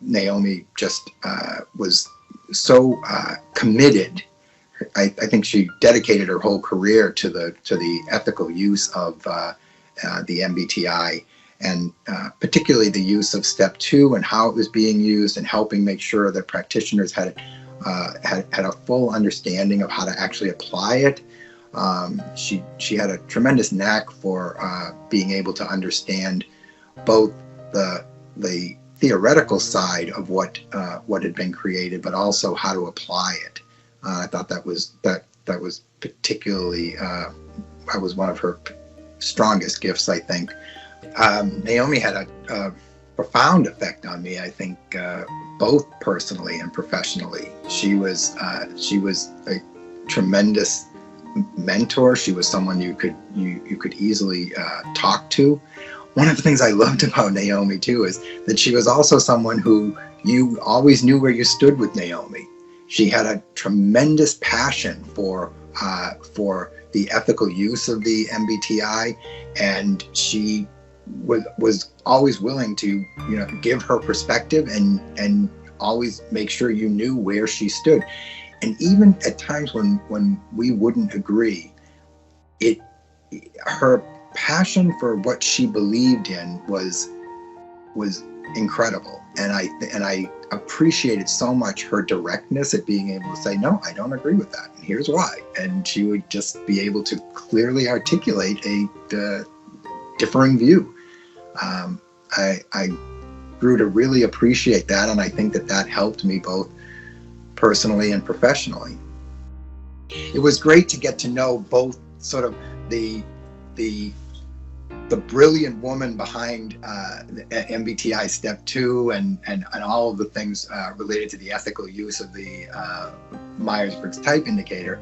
Naomi just was so committed. I think she dedicated her whole career to the ethical use of the MBTI, and particularly the use of step 2 and how it was being used, and helping make sure that practitioners had a full understanding of how to actually apply it. She had a tremendous knack for being able to understand both the theoretical side of what had been created, but also how to apply it. I thought that was particularly that was one of her strongest gifts, I think. Naomi had a profound effect on me, I think, both personally and professionally. She was a tremendous mentor. She was someone you could easily talk to. One of the things I loved about Naomi too is that she was also someone who you always knew where you stood with Naomi. She had a tremendous passion for the ethical use of the MBTI, and she was always willing to give her perspective and always make sure you knew where she stood. And even at times when we wouldn't agree, her passion for what she believed in was incredible. And I appreciated so much her directness at being able to say, no, I don't agree with that, and here's why. And she would just be able to clearly articulate a differing view. I grew to really appreciate that, and I think that helped me both personally and professionally. It was great to get to know both sort of the brilliant woman behind MBTI Step 2 and all of the things related to the ethical use of the Myers-Briggs Type Indicator.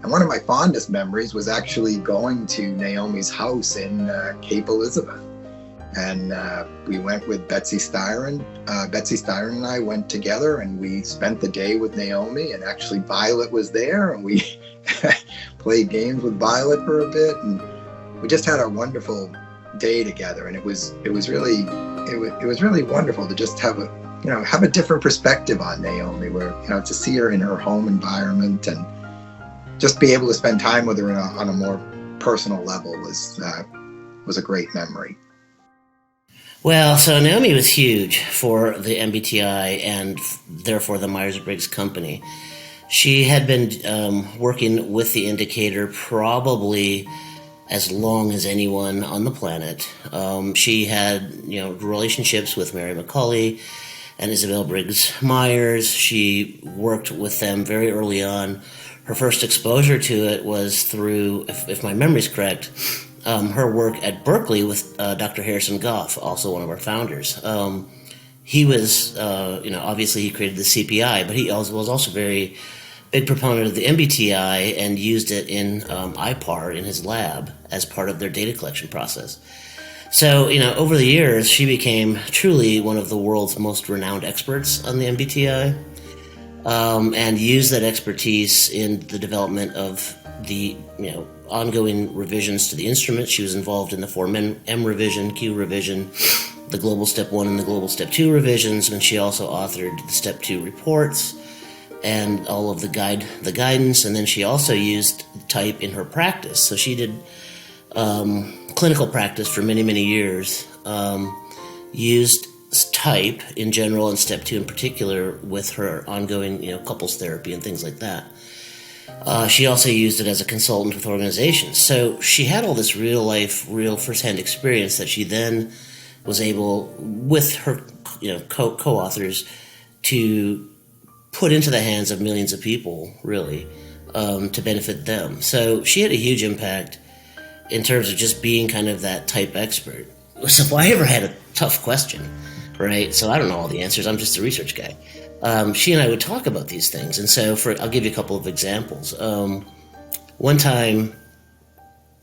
And one of my fondest memories was actually going to Naomi's house in Cape Elizabeth. And we went with Betsy Styron. Betsy Styron and I went together, and we spent the day with Naomi, and actually Violet was there, and we played games with Violet for a bit, and we just had a wonderful day together. And it was really wonderful to just have a different perspective on Naomi, where to see her in her home environment and just be able to spend time with her on a more personal level was a great memory. Well, so Naomi was huge for the MBTI and therefore the Myers-Briggs company. She had been working with the indicator probably as long as anyone on the planet. She had, relationships with Mary McCauley and Isabel Briggs Myers. She worked with them very early on. Her first exposure to it was through, if my memory's correct, her work at Berkeley with Dr. Harrison Goff, also one of our founders. He was, obviously he created the CPI, but he was also very big proponent of the MBTI and used it in IPAR in his lab as part of their data collection process. So, over the years, she became truly one of the world's most renowned experts on the MBTI, and used that expertise in the development of the, ongoing revisions to the instrument. She was involved in the 4M revision, Q revision, the Global Step 1 and the Global Step 2 revisions, and she also authored the Step 2 reports and all of the guidance, and then she also used type in her practice. So she did clinical practice for many, many years, used type in general and Step 2 in particular with her ongoing, couples therapy and things like that. She also used it as a consultant with organizations. So she had all this real firsthand experience that she then was able, with her co-authors, to put into the hands of millions of people, really, to benefit them. So she had a huge impact in terms of just being kind of that type expert. So if I ever had a tough question, right, so I don't know all the answers, I'm just a research guy, she and I would talk about these things. And so I'll give you a couple of examples. One time,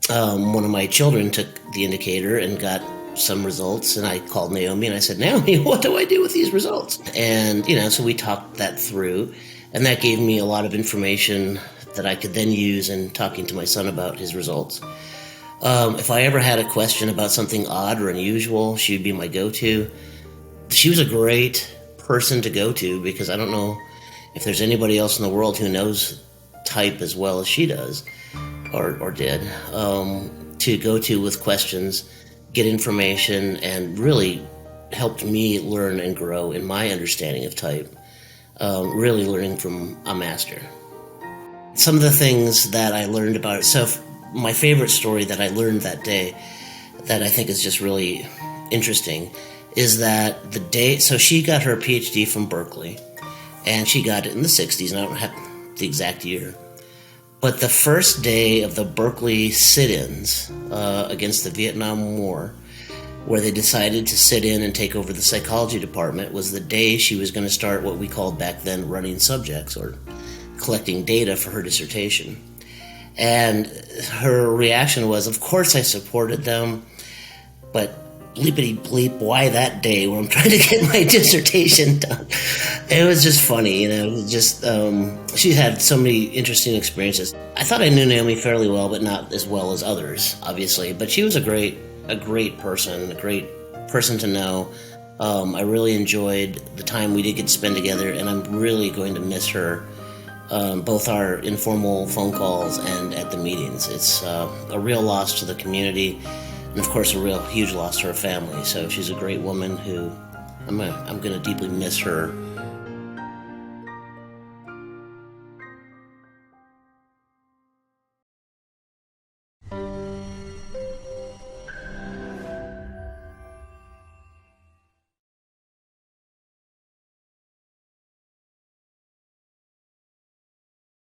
one of my children took the indicator and got some results, and I called Naomi and I said, Naomi, what do I do with these results? And, so we talked that through, and that gave me a lot of information that I could then use in talking to my son about his results. If I ever had a question about something odd or unusual, she'd be my go-to. she was a great person to go to, because I don't know if there's anybody else in the world who knows type as well as she does, or did, to go to with questions, get information, and really helped me learn and grow in my understanding of type, really learning from a master. Some of the things that I learned about it, so my favorite story that I learned that day that I think is just really interesting is that the day, so she got her PhD from Berkeley, and she got it in the 60s, and I don't have the exact year. But the first day of the Berkeley sit-ins against the Vietnam War, where they decided to sit in and take over the psychology department, was the day she was going to start what we called back then running subjects, or collecting data for her dissertation. And her reaction was, of course I supported them, but bleepity bleep, why that day when I'm trying to get my dissertation done? It was just funny, It was just, she had so many interesting experiences. I thought I knew Naomi fairly well, but not as well as others, obviously. But she was a great person, a great person to know. I really enjoyed the time we did get to spend together, and I'm really going to miss her, both our informal phone calls and at the meetings. It's a real loss to the community, and of course a real huge loss to her family. So she's a great woman who I'm going to deeply miss her